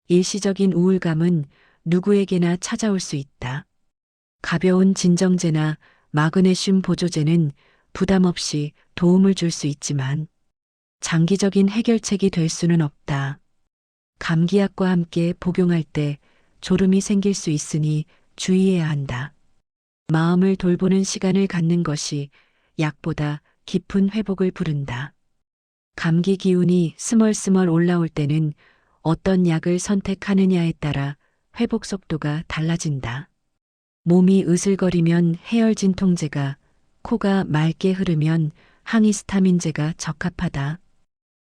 일시적인 우울감은 누구에게나 찾아올 수 있다. 가벼운 진정제나 마그네슘 보조제는 부담 없이 도움을 줄 수 있지만 장기적인 해결책이 될 수는 없다. 감기약과 함께 복용할 때 졸음이 생길 수 있으니 주의해야 한다. 마음을 돌보는 시간을 갖는 것이 약보다 깊은 회복을 부른다. 감기 기운이 스멀스멀 올라올 때는 어떤 약을 선택하느냐에 따라 회복 속도가 달라진다. 몸이 으슬거리면 해열 진통제가, 코가 맑게 흐르면 항히스타민제가 적합하다.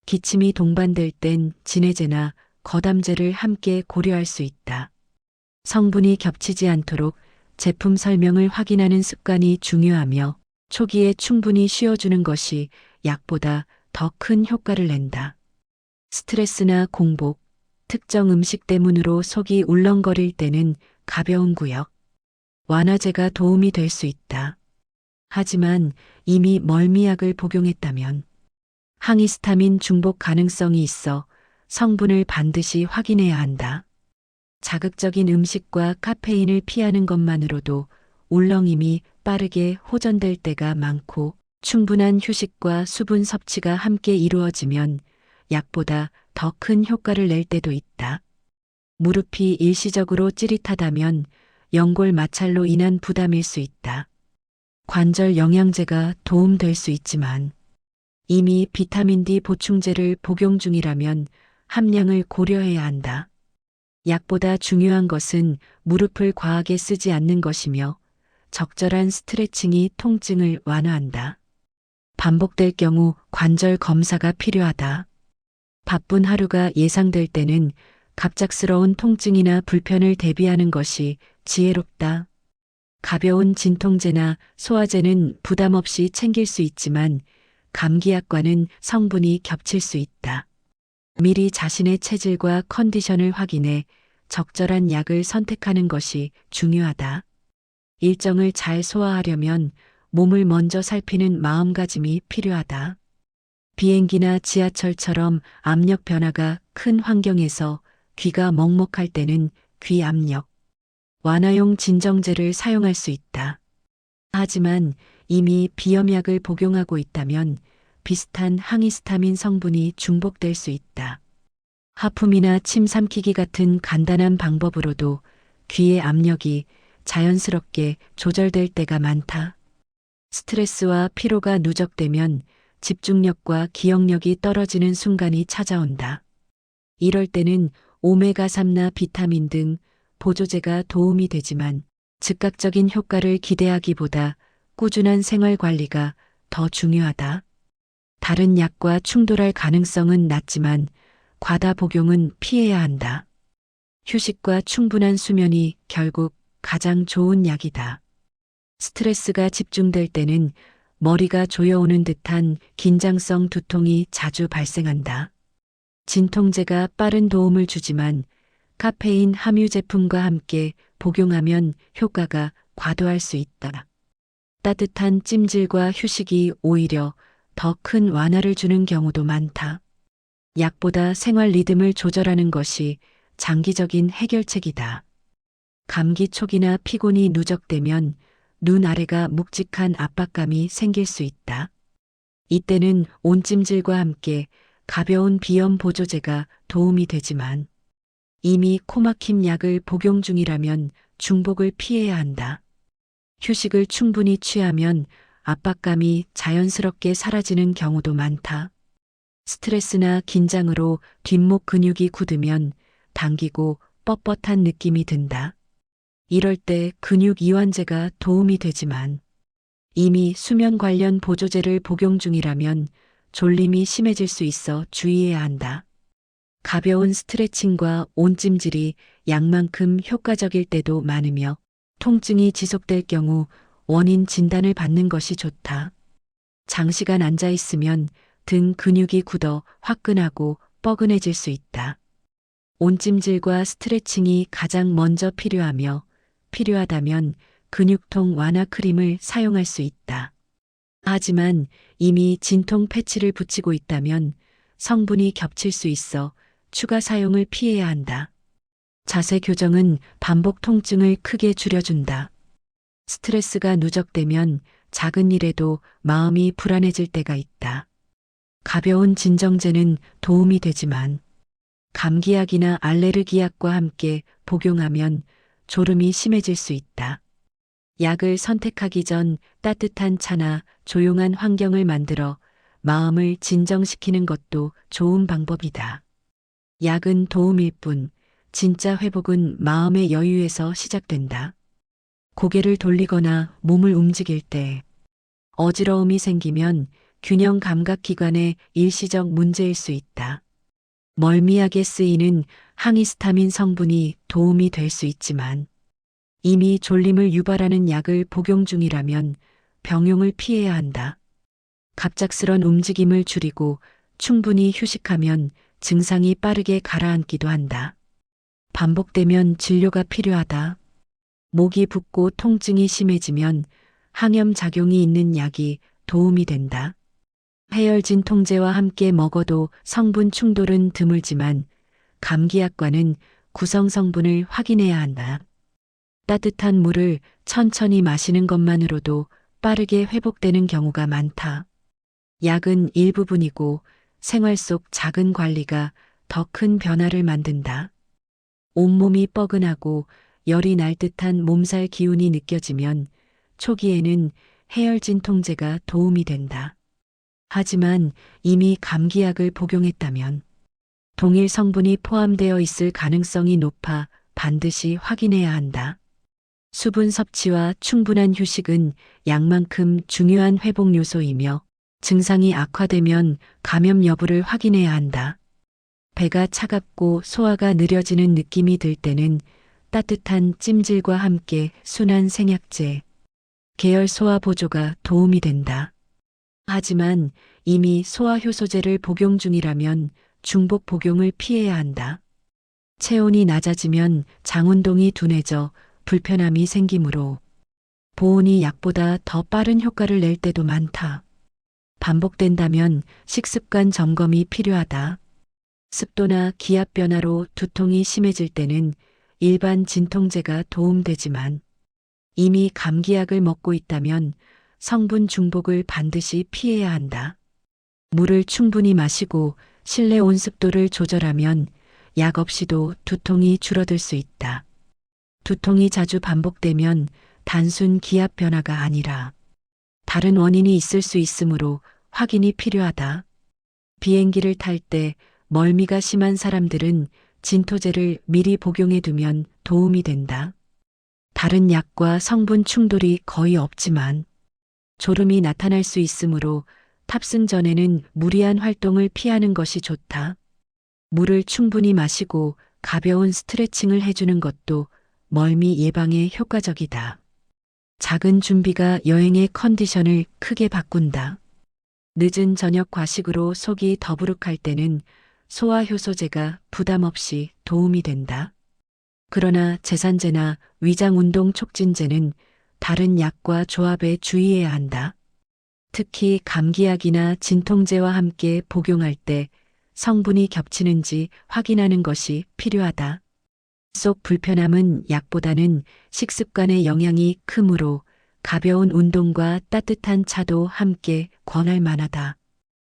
기침이 동반될 땐 진해제나 거담제를 함께 고려할 수 있다. 성분이 겹치지 않도록 제품 설명을 확인하는 습관이 중요하며 초기에 충분히 쉬어주는 것이 약보다 더 큰 효과를 낸다. 스트레스나 공복, 특정 음식 때문으로 속이 울렁거릴 때는 가벼운 구역, 완화제가 도움이 될 수 있다. 하지만 이미 멀미약을 복용했다면 항히스타민 중복 가능성이 있어 성분을 반드시 확인해야 한다. 자극적인 음식과 카페인을 피하는 것만으로도 울렁임이 빠르게 호전될 때가 많고 충분한 휴식과 수분 섭취가 함께 이루어지면 약보다 더 큰 효과를 낼 때도 있다. 무릎이 일시적으로 찌릿하다면 연골 마찰로 인한 부담일 수 있다. 관절 영양제가 도움될 수 있지만 이미 비타민 D 보충제를 복용 중이라면 함량을 고려해야 한다. 약보다 중요한 것은 무릎을 과하게 쓰지 않는 것이며 적절한 스트레칭이 통증을 완화한다. 반복될 경우 관절 검사가 필요하다. 바쁜 하루가 예상될 때는 갑작스러운 통증이나 불편을 대비하는 것이 지혜롭다. 가벼운 진통제나 소화제는 부담 없이 챙길 수 있지만 감기약과는 성분이 겹칠 수 있다. 미리 자신의 체질과 컨디션을 확인해 적절한 약을 선택하는 것이 중요하다. 일정을 잘 소화하려면 몸을 먼저 살피는 마음가짐이 필요하다. 비행기나 지하철처럼 압력 변화가 큰 환경에서 귀가 먹먹할 때는 귀 압력, 완화용 진정제를 사용할 수 있다. 하지만 이미 비염약을 복용하고 있다면 비슷한 항히스타민 성분이 중복될 수 있다. 하품이나 침 삼키기 같은 간단한 방법으로도 귀의 압력이 자연스럽게 조절될 때가 많다. 스트레스와 피로가 누적되면 집중력과 기억력이 떨어지는 순간이 찾아온다. 이럴 때는 오메가3나 비타민 등 보조제가 도움이 되지만 즉각적인 효과를 기대하기보다 꾸준한 생활 관리가 더 중요하다. 다른 약과 충돌할 가능성은 낮지만 과다 복용은 피해야 한다. 휴식과 충분한 수면이 결국 가장 좋은 약이다. 스트레스가 집중될 때는 머리가 조여오는 듯한 긴장성 두통이 자주 발생한다. 진통제가 빠른 도움을 주지만 카페인 함유 제품과 함께 복용하면 효과가 과도할 수 있다. 따뜻한 찜질과 휴식이 오히려 더 큰 완화를 주는 경우도 많다. 약보다 생활 리듬을 조절하는 것이 장기적인 해결책이다. 감기 초기나 피곤이 누적되면 눈 아래가 묵직한 압박감이 생길 수 있다. 이때는 온찜질과 함께 가벼운 비염 보조제가 도움이 되지만 이미 코막힘 약을 복용 중이라면 중복을 피해야 한다. 휴식을 충분히 취하면 압박감이 자연스럽게 사라지는 경우도 많다. 스트레스나 긴장으로 뒷목 근육이 굳으면 당기고 뻣뻣한 느낌이 든다. 이럴 때 근육 이완제가 도움이 되지만 이미 수면 관련 보조제를 복용 중이라면 졸림이 심해질 수 있어 주의해야 한다. 가벼운 스트레칭과 온찜질이 약만큼 효과적일 때도 많으며 통증이 지속될 경우 원인 진단을 받는 것이 좋다. 장시간 앉아 있으면 등 근육이 굳어 화끈하고 뻐근해질 수 있다. 온찜질과 스트레칭이 가장 먼저 필요하며 필요하다면 근육통 완화 크림을 사용할 수 있다. 하지만 이미 진통 패치를 붙이고 있다면 성분이 겹칠 수 있어 추가 사용을 피해야 한다. 자세 교정은 반복 통증을 크게 줄여준다. 스트레스가 누적되면 작은 일에도 마음이 불안해질 때가 있다. 가벼운 진정제는 도움이 되지만 감기약이나 알레르기약과 함께 복용하면 졸음이 심해질 수 있다. 약을 선택하기 전 따뜻한 차나 조용한 환경을 만들어 마음을 진정시키는 것도 좋은 방법이다. 약은 도움일 뿐, 진짜 회복은 마음의 여유에서 시작된다. 고개를 돌리거나 몸을 움직일 때 어지러움이 생기면 균형 감각 기관의 일시적 문제일 수 있다. 멀미약에 쓰이는 항히스타민 성분이 도움이 될 수 있지만 이미 졸림을 유발하는 약을 복용 중이라면 병용을 피해야 한다. 갑작스런 움직임을 줄이고 충분히 휴식하면 증상이 빠르게 가라앉기도 한다. 반복되면 진료가 필요하다. 목이 붓고 통증이 심해지면 항염 작용이 있는 약이 도움이 된다. 해열진 통제와 함께 먹어도 성분 충돌은 드물지만 감기약과는 구성 성분을 확인해야 한다. 따뜻한 물을 천천히 마시는 것만으로도 빠르게 회복되는 경우가 많다. 약은 일부분이고 생활 속 작은 관리가 더 큰 변화를 만든다. 온몸이 뻐근하고 열이 날 듯한 몸살 기운이 느껴지면 초기에는 해열진 통제가 도움이 된다. 하지만 이미 감기약을 복용했다면 동일 성분이 포함되어 있을 가능성이 높아 반드시 확인해야 한다. 수분 섭취와 충분한 휴식은 약만큼 중요한 회복 요소이며 증상이 악화되면 감염 여부를 확인해야 한다. 배가 차갑고 소화가 느려지는 느낌이 들 때는 따뜻한 찜질과 함께 순한 생약제, 계열 소화 보조가 도움이 된다. 하지만 이미 소화효소제를 복용 중이라면 중복 복용을 피해야 한다. 체온이 낮아지면 장 운동이 둔해져 불편함이 생기므로 보온이 약보다 더 빠른 효과를 낼 때도 많다. 반복된다면 식습관 점검이 필요하다. 습도나 기압 변화로 두통이 심해질 때는 일반 진통제가 도움되지만 이미 감기약을 먹고 있다면 성분 중복을 반드시 피해야 한다. 물을 충분히 마시고 실내 온습도를 조절하면 약 없이도 두통이 줄어들 수 있다. 두통이 자주 반복되면 단순 기압 변화가 아니라 다른 원인이 있을 수 있으므로 확인이 필요하다. 비행기를 탈 때 멀미가 심한 사람들은 진토제를 미리 복용해 두면 도움이 된다. 다른 약과 성분 충돌이 거의 없지만 졸음이 나타날 수 있으므로 탑승 전에는 무리한 활동을 피하는 것이 좋다. 물을 충분히 마시고 가벼운 스트레칭을 해주는 것도 멀미 예방에 효과적이다. 작은 준비가 여행의 컨디션을 크게 바꾼다. 늦은 저녁 과식으로 속이 더부룩할 때는 소화효소제가 부담 없이 도움이 된다. 그러나 제산제나 위장운동 촉진제는 다른 약과 조합에 주의해야 한다. 특히 감기약이나 진통제와 함께 복용할 때 성분이 겹치는지 확인하는 것이 필요하다. 속 불편함은 약보다는 식습관의 영향이 크므로 가벼운 운동과 따뜻한 차도 함께 권할 만하다.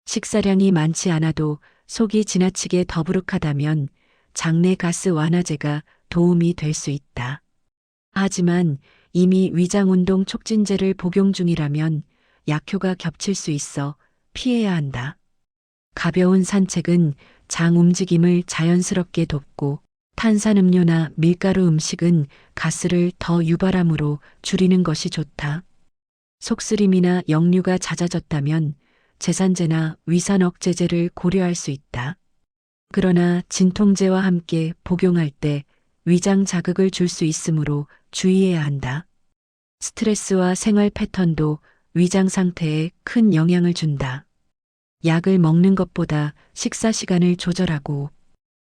식사량이 많지 않아도 속이 지나치게 더부룩하다면 장내 가스 완화제가 도움이 될 수 있다. 하지만 이미 위장운동 촉진제를 복용 중이라면 약효가 겹칠 수 있어 피해야 한다. 가벼운 산책은 장 움직임을 자연스럽게 돕고 탄산음료나 밀가루 음식은 가스를 더 유발하므로 줄이는 것이 좋다. 속쓰림이나 역류가 잦아졌다면 제산제나 위산 억제제를 고려할 수 있다. 그러나 진통제와 함께 복용할 때 위장 자극을 줄 수 있으므로 주의해야 한다. 스트레스와 생활 패턴도 위장 상태에 큰 영향을 준다. 약을 먹는 것보다 식사 시간을 조절하고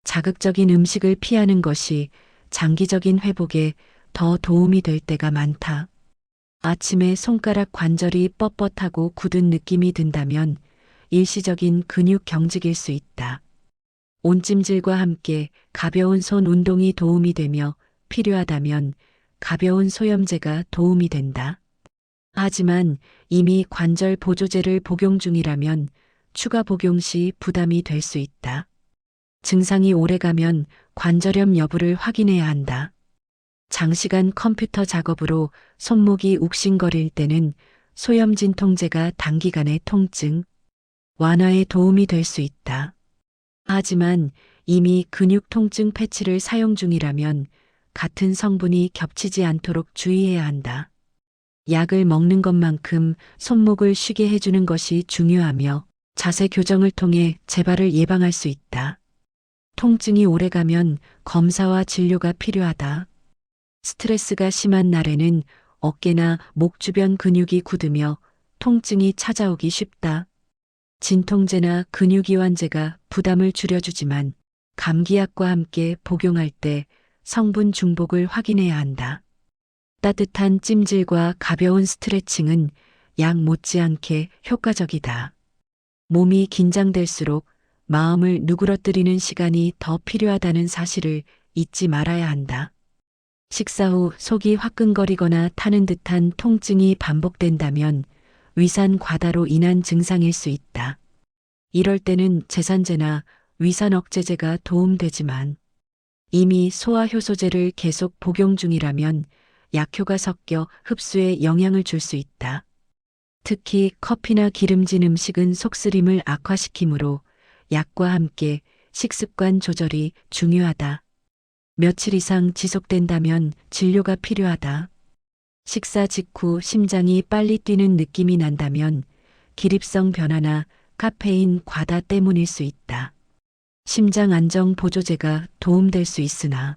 자극적인 음식을 피하는 것이 장기적인 회복에 더 도움이 될 때가 많다. 아침에 손가락 관절이 뻣뻣하고 굳은 느낌이 든다면 일시적인 근육 경직일 수 있다. 온찜질과 함께 가벼운 손 운동이 도움이 되며 필요하다면 가벼운 소염제가 도움이 된다. 하지만 이미 관절 보조제를 복용 중이라면 추가 복용 시 부담이 될 수 있다. 증상이 오래가면 관절염 여부를 확인해야 한다. 장시간 컴퓨터 작업으로 손목이 욱신거릴 때는 소염 진통제가 단기간의 통증 완화에 도움이 될 수 있다. 하지만 이미 근육 통증 패치를 사용 중이라면 같은 성분이 겹치지 않도록 주의해야 한다. 약을 먹는 것만큼 손목을 쉬게 해주는 것이 중요하며 자세 교정을 통해 재발을 예방할 수 있다. 통증이 오래가면 검사와 진료가 필요하다. 스트레스가 심한 날에는 어깨나 목 주변 근육이 굳으며 통증이 찾아오기 쉽다. 진통제나 근육이완제가 부담을 줄여주지만 감기약과 함께 복용할 때 성분 중복을 확인해야 한다. 따뜻한 찜질과 가벼운 스트레칭은 약 못지않게 효과적이다. 몸이 긴장될수록 마음을 누그러뜨리는 시간이 더 필요하다는 사실을 잊지 말아야 한다. 식사 후 속이 화끈거리거나 타는 듯한 통증이 반복된다면 위산 과다로 인한 증상일 수 있다. 이럴 때는 제산제나 위산 억제제가 도움되지만 이미 소화효소제를 계속 복용 중이라면 약효가 섞여 흡수에 영향을 줄 수 있다. 특히 커피나 기름진 음식은 속쓰림을 악화시키므로 약과 함께 식습관 조절이 중요하다. 며칠 이상 지속된다면 진료가 필요하다. 식사 직후 심장이 빨리 뛰는 느낌이 난다면 기립성 변화나 카페인 과다 때문일 수 있다. 심장 안정 보조제가 도움될 수 있으나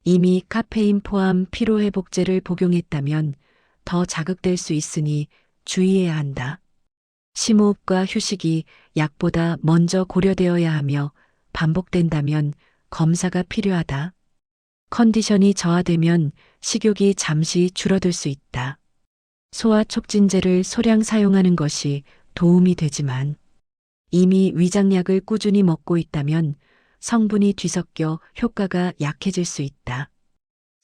이미 카페인 포함 피로회복제를 복용했다면 더 자극될 수 있으니 주의해야 한다. 심호흡과 휴식이 약보다 먼저 고려되어야 하며 반복된다면 검사가 필요하다. 컨디션이 저하되면 식욕이 잠시 줄어들 수 있다. 소화 촉진제를 소량 사용하는 것이 도움이 되지만 이미 위장약을 꾸준히 먹고 있다면 성분이 뒤섞여 효과가 약해질 수 있다.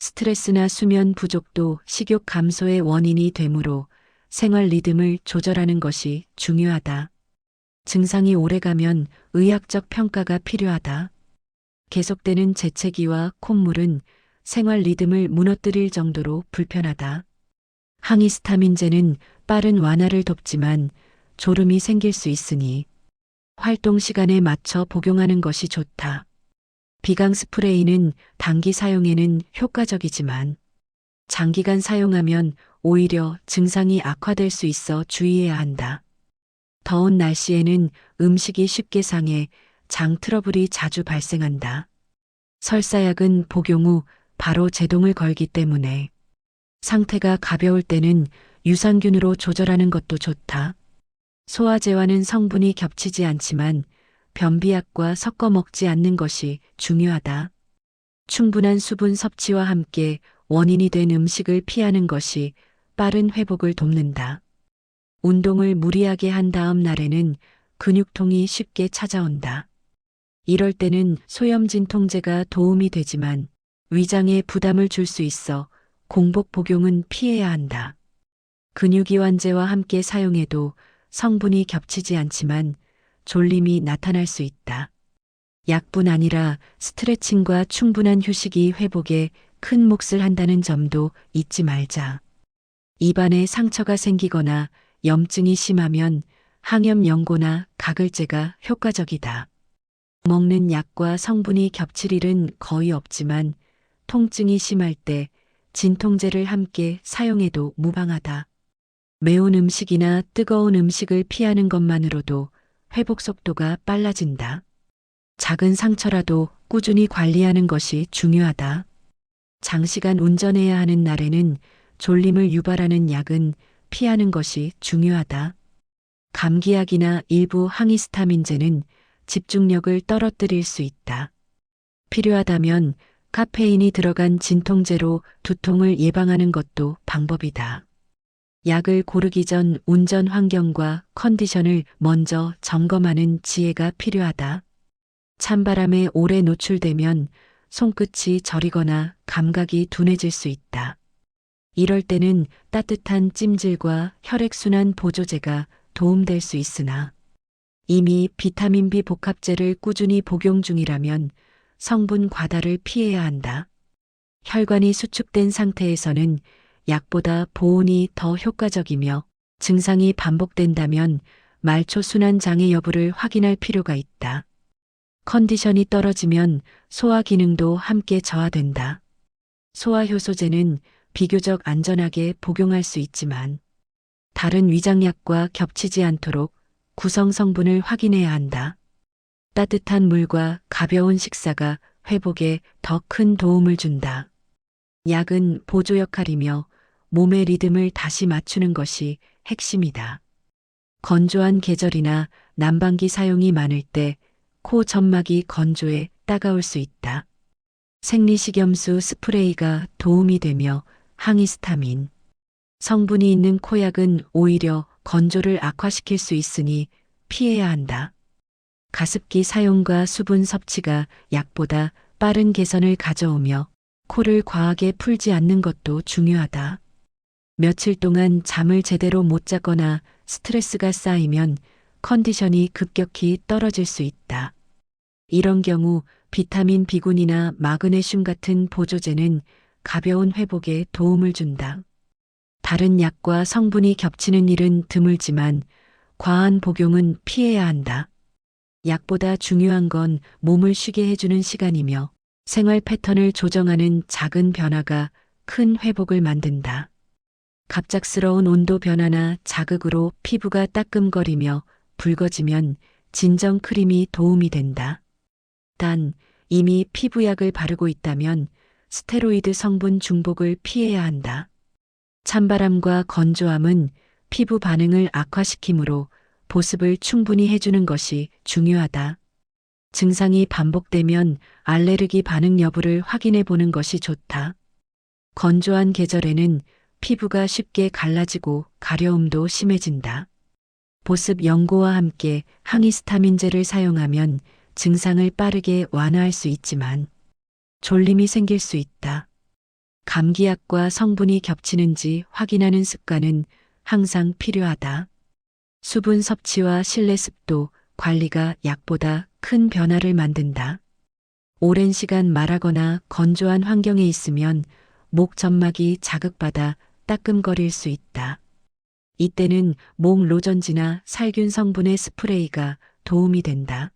스트레스나 수면 부족도 식욕 감소의 원인이 되므로 생활 리듬을 조절하는 것이 중요하다. 증상이 오래가면 의학적 평가가 필요하다. 계속되는 재채기와 콧물은 생활 리듬을 무너뜨릴 정도로 불편하다. 항히스타민제는 빠른 완화를 돕지만 졸음이 생길 수 있으니 활동 시간에 맞춰 복용하는 것이 좋다. 비강 스프레이는 단기 사용에는 효과적이지만 장기간 사용하면 오히려 증상이 악화될 수 있어 주의해야 한다. 더운 날씨에는 음식이 쉽게 상해 장 트러블이 자주 발생한다. 설사약은 복용 후 바로 제동을 걸기 때문에 상태가 가벼울 때는 유산균으로 조절하는 것도 좋다. 소화제와는 성분이 겹치지 않지만 변비약과 섞어 먹지 않는 것이 중요하다. 충분한 수분 섭취와 함께 원인이 된 음식을 피하는 것이 빠른 회복을 돕는다. 운동을 무리하게 한 다음 날에는 근육통이 쉽게 찾아온다. 이럴 때는 소염 진통제가 도움이 되지만 위장에 부담을 줄 수 있어 공복 복용은 피해야 한다. 근육이완제와 함께 사용해도 성분이 겹치지 않지만 졸림이 나타날 수 있다. 약뿐 아니라 스트레칭과 충분한 휴식이 회복에 큰 몫을 한다는 점도 잊지 말자. 입안에 상처가 생기거나 염증이 심하면 항염 연고나 가글제가 효과적이다. 먹는 약과 성분이 겹칠 일은 거의 없지만 통증이 심할 때 진통제를 함께 사용해도 무방하다. 매운 음식이나 뜨거운 음식을 피하는 것만으로도 회복 속도가 빨라진다. 작은 상처라도 꾸준히 관리하는 것이 중요하다. 장시간 운전해야 하는 날에는 졸림을 유발하는 약은 피하는 것이 중요하다. 감기약이나 일부 항히스타민제는 집중력을 떨어뜨릴 수 있다. 필요하다면 카페인이 들어간 진통제로 두통을 예방하는 것도 방법이다. 약을 고르기 전 운전 환경과 컨디션을 먼저 점검하는 지혜가 필요하다. 찬바람에 오래 노출되면 손끝이 저리거나 감각이 둔해질 수 있다. 이럴 때는 따뜻한 찜질과 혈액순환 보조제가 도움될 수 있으나 이미 비타민 B 복합제를 꾸준히 복용 중이라면 성분 과다를 피해야 한다. 혈관이 수축된 상태에서는 약보다 보온이 더 효과적이며 증상이 반복된다면 말초 순환 장애 여부를 확인할 필요가 있다. 컨디션이 떨어지면 소화 기능도 함께 저하된다. 소화효소제는 비교적 안전하게 복용할 수 있지만 다른 위장약과 겹치지 않도록 구성 성분을 확인해야 한다. 따뜻한 물과 가벼운 식사가 회복에 더 큰 도움을 준다. 약은 보조 역할이며 몸의 리듬을 다시 맞추는 것이 핵심이다. 건조한 계절이나 난방기 사용이 많을 때 코 점막이 건조해 따가울 수 있다. 생리식염수 스프레이가 도움이 되며 항히스타민 성분이 있는 코약은 오히려 건조를 악화시킬 수 있으니 피해야 한다. 가습기 사용과 수분 섭취가 약보다 빠른 개선을 가져오며 코를 과하게 풀지 않는 것도 중요하다. 며칠 동안 잠을 제대로 못 자거나 스트레스가 쌓이면 컨디션이 급격히 떨어질 수 있다. 이런 경우 비타민 B군이나 마그네슘 같은 보조제는 가벼운 회복에 도움을 준다. 다른 약과 성분이 겹치는 일은 드물지만 과한 복용은 피해야 한다. 약보다 중요한 건 몸을 쉬게 해주는 시간이며 생활 패턴을 조정하는 작은 변화가 큰 회복을 만든다. 갑작스러운 온도 변화나 자극으로 피부가 따끔거리며 붉어지면 진정 크림이 도움이 된다. 단, 이미 피부약을 바르고 있다면 스테로이드 성분 중복을 피해야 한다. 찬바람과 건조함은 피부 반응을 악화시키므로 보습을 충분히 해주는 것이 중요하다. 증상이 반복되면 알레르기 반응 여부를 확인해 보는 것이 좋다. 건조한 계절에는 피부가 쉽게 갈라지고 가려움도 심해진다. 보습 연고와 함께 항히스타민제를 사용하면 증상을 빠르게 완화할 수 있지만 졸림이 생길 수 있다. 감기약과 성분이 겹치는지 확인하는 습관은 항상 필요하다. 수분 섭취와 실내 습도 관리가 약보다 큰 변화를 만든다. 오랜 시간 말하거나 건조한 환경에 있으면 목 점막이 자극받아 따끔거릴 수 있다. 이때는 목 로전지나 살균 성분의 스프레이가 도움이 된다.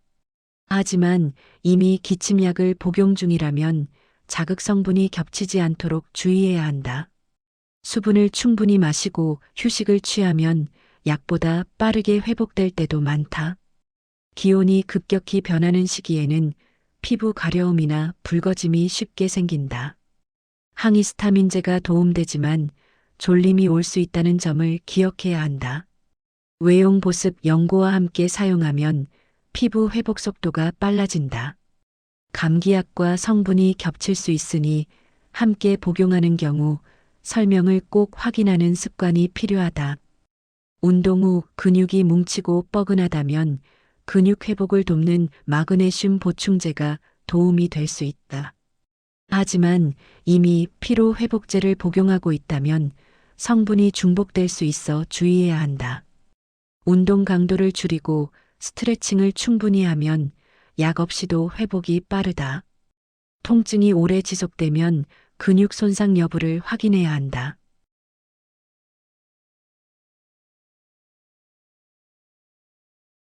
하지만 이미 기침약을 복용 중이라면 자극 성분이 겹치지 않도록 주의해야 한다. 수분을 충분히 마시고 휴식을 취하면 약보다 빠르게 회복될 때도 많다. 기온이 급격히 변하는 시기에는 피부 가려움이나 붉어짐이 쉽게 생긴다. 항히스타민제가 도움되지만 졸림이 올 수 있다는 점을 기억해야 한다. 외용 보습 연고와 함께 사용하면 피부 회복 속도가 빨라진다. 감기약과 성분이 겹칠 수 있으니 함께 복용하는 경우 설명을 꼭 확인하는 습관이 필요하다. 운동 후 근육이 뭉치고 뻐근하다면 근육 회복을 돕는 마그네슘 보충제가 도움이 될 수 있다. 하지만 이미 피로 회복제를 복용하고 있다면 성분이 중복될 수 있어 주의해야 한다. 운동 강도를 줄이고 스트레칭을 충분히 하면 약 없이도 회복이 빠르다. 통증이 오래 지속되면 근육 손상 여부를 확인해야 한다.